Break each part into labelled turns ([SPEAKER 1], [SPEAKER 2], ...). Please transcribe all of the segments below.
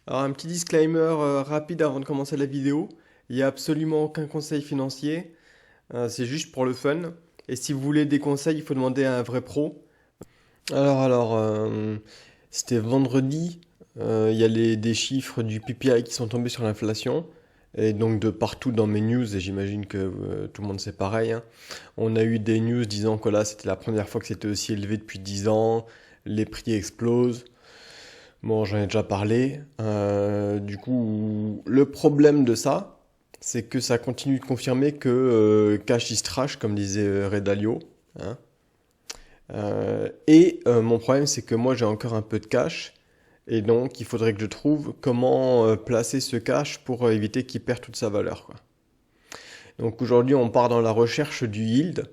[SPEAKER 1] Alors un petit disclaimer rapide avant de commencer la vidéo. Il n'y a absolument aucun conseil financier, c'est juste pour le fun. Et si vous voulez des conseils, il faut demander à un vrai pro. Alors, c'était vendredi, il y a des chiffres du PPI qui sont tombés sur l'inflation. Et donc de partout dans mes news, et j'imagine que tout le monde c'est pareil, hein. On a eu des news disant que là c'était la première fois que c'était aussi élevé depuis 10 ans, les prix explosent. Bon, j'en ai déjà parlé. Du coup, le problème de ça, c'est que ça continue de confirmer que cash is trash, comme disait Ray Dalio, hein. Mon problème, c'est que moi, j'ai encore un peu de cash. Et donc, il faudrait que je trouve comment placer ce cash pour éviter qu'il perde toute sa valeur, quoi. Donc aujourd'hui, on part dans la recherche du yield.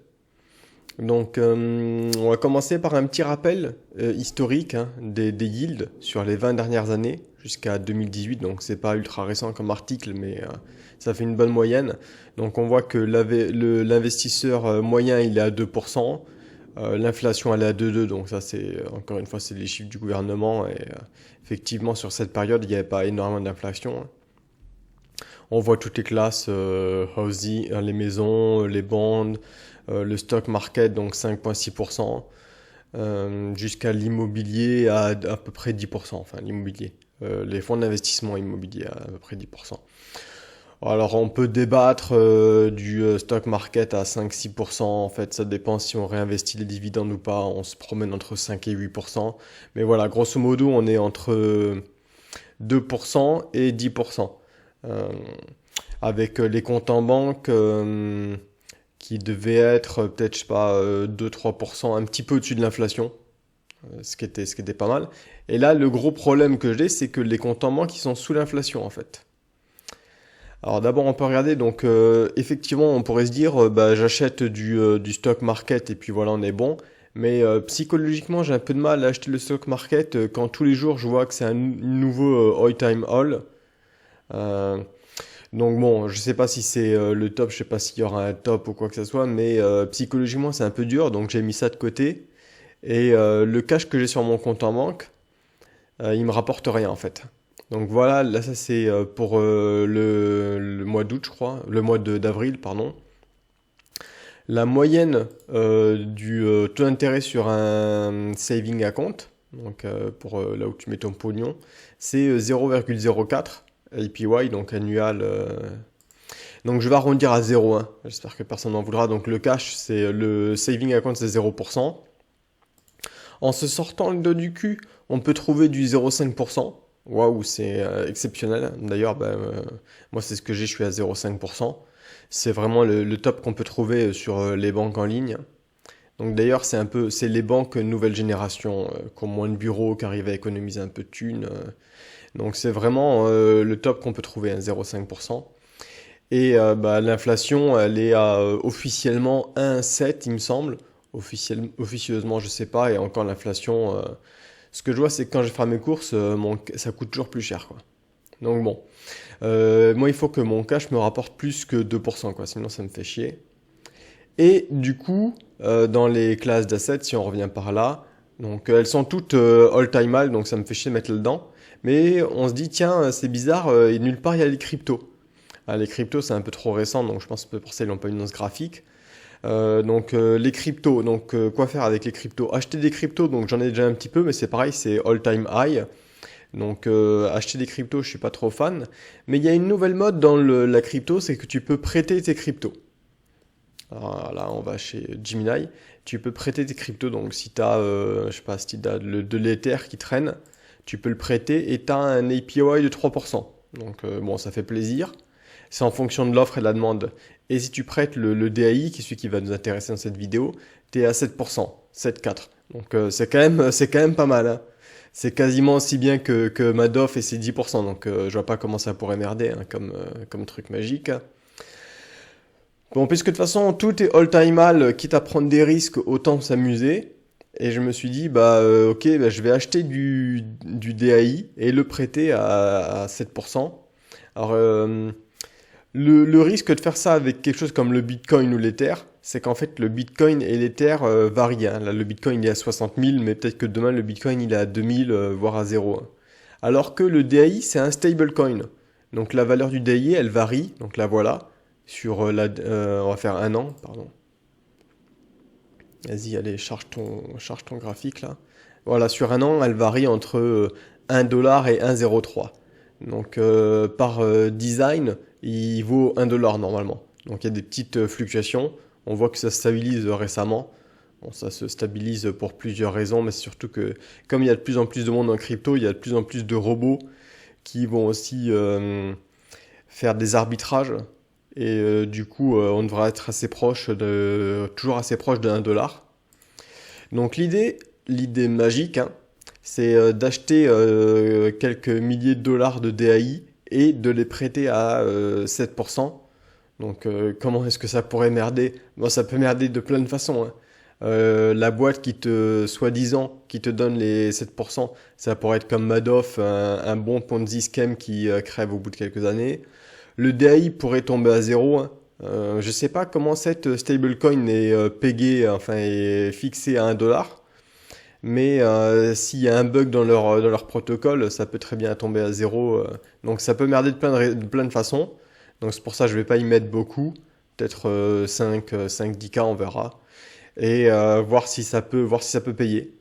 [SPEAKER 1] Donc, on va commencer par un petit rappel historique, hein, des yields sur les 20 dernières années jusqu'à 2018. Donc, c'est pas ultra récent comme article, mais ça fait une bonne moyenne. Donc, on voit que l'investisseur moyen, il est à 2%. L'inflation, elle est à 2,2. Donc, ça, c'est encore une fois, c'est les chiffres du gouvernement. Et effectivement, sur cette période, il n'y avait pas énormément d'inflation, hein. On voit toutes les classes, housing, les maisons, les bonds, le stock market, donc 5,6%, jusqu'à l'immobilier à peu près 10%, enfin l'immobilier. Les fonds d'investissement immobilier à peu près 10%. Alors on peut débattre du stock market à 5-6%, en fait ça dépend si on réinvestit les dividendes ou pas, on se promène entre 5 et 8%. Mais voilà, grosso modo on est entre 2% et 10%. Euh, avec les comptes en banque qui devaient être peut-être, je sais pas, 2-3%, un petit peu au-dessus de l'inflation, ce qui était pas mal. Et là, le gros problème que j'ai, c'est que les comptes en banque, ils sont sous l'inflation, en fait. Alors d'abord, on peut regarder, donc effectivement, on pourrait se dire, bah, j'achète du stock market et puis voilà, on est bon. Mais psychologiquement, j'ai un peu de mal à acheter le stock market quand tous les jours, je vois que c'est un nouveau all-time all. Euh, Donc bon, je sais pas si c'est le top, je sais pas s'il y aura un top ou quoi que ce soit, mais psychologiquement c'est un peu dur, donc j'ai mis ça de côté. Et le cash que j'ai sur mon compte en banque, il me rapporte rien en fait. Donc voilà, là ça c'est pour le mois d'août je crois, d'avril pardon. La moyenne du taux d'intérêt sur un saving account, donc pour là où tu mets ton pognon, c'est 0,04 APY, donc annual. Donc je vais arrondir à 0, hein. J'espère que personne n'en voudra. Donc le cash, c'est le saving account, c'est 0%. En se sortant le dos du cul, on peut trouver du 0,5%. Waouh, c'est exceptionnel. D'ailleurs, ben, moi c'est ce que j'ai, je suis à 0,5%. C'est vraiment le top qu'on peut trouver sur les banques en ligne. Donc d'ailleurs, c'est les banques nouvelle génération qui ont moins de bureaux, qui arrivent à économiser un peu de thunes. Donc c'est vraiment le top qu'on peut trouver, à 0,5%. Et bah, l'inflation, elle est à officiellement 1,7, il me semble. Officieusement, je sais pas. Et encore l'inflation, ce que je vois, c'est que quand je fais mes courses, ça coûte toujours plus cher, quoi. Donc bon, moi, il faut que mon cash me rapporte plus que 2%, quoi. Sinon, ça me fait chier. Et du coup, dans les classes d'assets, si on revient par là, donc elles sont toutes all-time high, donc ça me fait chier de mettre là-dedans. Mais on se dit, tiens, c'est bizarre, et nulle part il y a les cryptos. Ah, les cryptos, c'est un peu trop récent, donc je pense que pour ça, ils n'ont pas une annonce graphique. Les cryptos, donc quoi faire avec les cryptos? Acheter des cryptos, donc j'en ai déjà un petit peu, mais c'est pareil, c'est all-time high. Donc acheter des cryptos, je suis pas trop fan. Mais il y a une nouvelle mode dans la crypto, c'est que tu peux prêter tes cryptos. Alors là, on va chez Gemini. Tu peux prêter tes cryptos, donc si tu as, je sais pas, si tu as de l'Ether qui traîne, tu peux le prêter et tu as un APY de 3%. Donc bon, ça fait plaisir. C'est en fonction de l'offre et de la demande. Et si tu prêtes le DAI, qui est celui qui va nous intéresser dans cette vidéo, tu es à 7%, 7,4. Donc c'est quand même pas mal, hein. C'est quasiment aussi bien que Madoff et ses 10%. Donc je vois pas comment ça pourrait merder, hein, comme truc magique. Bon, puisque de toute façon tout est all-time high, quitte à prendre des risques, autant s'amuser. Et je me suis dit, bah ok, bah, je vais acheter du DAI et le prêter à 7%. Alors, le risque de faire ça avec quelque chose comme le Bitcoin ou l'Ether, c'est qu'en fait le Bitcoin et l'Ether varient, hein. Là, le Bitcoin il est à 60 000, mais peut-être que demain le Bitcoin il est à 2 000, voire à 0, hein. Alors que le DAI, c'est un stablecoin. Donc la valeur du DAI, elle varie, donc la voilà, sur on va faire un an, pardon. Vas-y, allez, charge ton graphique là. Voilà, sur un an, elle varie entre 1 $ et 1,03. Donc par design, il vaut 1 $ normalement. Donc il y a des petites fluctuations. On voit que ça se stabilise récemment. Bon, ça se stabilise pour plusieurs raisons, mais c'est surtout que comme il y a de plus en plus de monde en crypto, il y a de plus en plus de robots qui vont aussi faire des arbitrages. Et du coup, on devra être toujours assez proche de 1 $. Donc l'idée magique, hein, c'est d'acheter quelques milliers de dollars de DAI et de les prêter à 7%. Donc comment est-ce que ça pourrait merder? Bon, ça peut merder de plein de façons, hein. La boîte soi-disant, qui te donne les 7%, ça pourrait être comme Madoff, un bon Ponzi scam qui crève au bout de quelques années. Le DAI pourrait tomber à zéro, hein. Je sais pas comment cette stablecoin est pégée, enfin est fixée à 1 $, mais s'il y a un bug dans leur protocole, ça peut très bien tomber à zéro. Donc ça peut merder de plein de façons. Donc c'est pour ça que je vais pas y mettre beaucoup, peut-être 10 K, on verra, et voir si ça peut payer.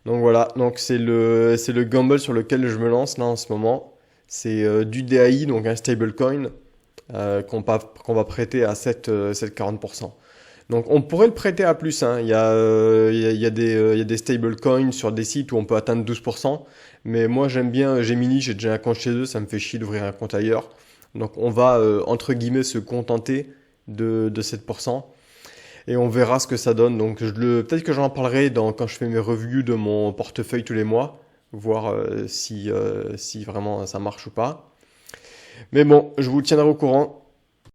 [SPEAKER 1] Donc voilà, donc c'est le gamble sur lequel je me lance là en ce moment. C'est du DAI, donc un stablecoin, qu'on va prêter à 7,40%. Donc on pourrait le prêter à plus, hein. Il y a des stablecoins sur des sites où on peut atteindre 12%. Mais moi j'aime bien Gemini, j'ai déjà un compte chez eux, ça me fait chier d'ouvrir un compte ailleurs. Donc on va entre guillemets se contenter de 7%. Et on verra ce que ça donne. Donc peut-être que j'en parlerai quand je fais mes reviews de mon portefeuille tous les mois, voir si vraiment ça marche ou pas. Mais bon, je vous tiendrai au courant.